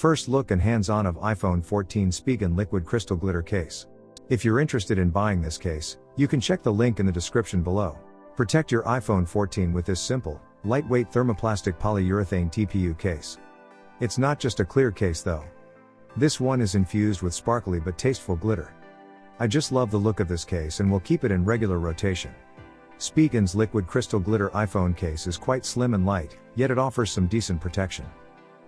First look and hands-on of iPhone 14 Spigen liquid crystal glitter case. If you're interested in buying this case, you can check the link in the description below. Protect your iPhone 14 with this simple, lightweight thermoplastic polyurethane TPU case. It's not just a clear case though. This one is infused with sparkly but tasteful glitter. I just love the look of this case and will keep it in regular rotation. Spigen's liquid crystal glitter iPhone case is quite slim and light, yet it offers some decent protection.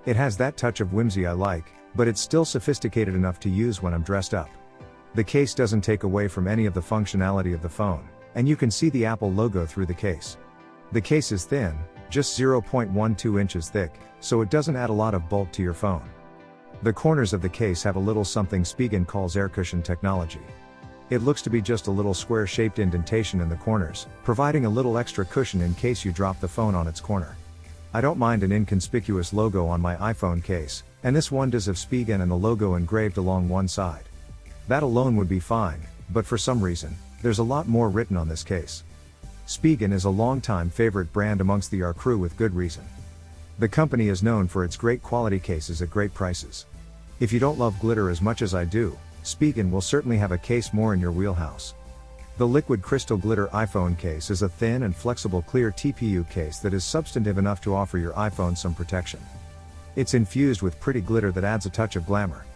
It has that touch of whimsy I like, but it's still sophisticated enough to use when I'm dressed up. The case doesn't take away from any of the functionality of the phone, and you can see the Apple logo through the case. The case is thin, just 0.12 inches thick, so it doesn't add a lot of bulk to your phone. The corners of the case have a little something Spigen calls air cushion technology. It looks to be just a little square-shaped indentation in the corners, providing a little extra cushion in case you drop the phone on its corner. I don't mind an inconspicuous logo on my iPhone case, and this one does have Spigen and the logo engraved along one side. That alone would be fine, but for some reason, there's a lot more written on this case. Spigen is a long-time favorite brand amongst the R crew with good reason. The company is known for its great quality cases at great prices. If you don't love glitter as much as I do, Spigen will certainly have a case more in your wheelhouse. The liquid crystal glitter iPhone case is a thin and flexible clear TPU case that is substantive enough to offer your iPhone some protection. It's infused with pretty glitter that adds a touch of glamour.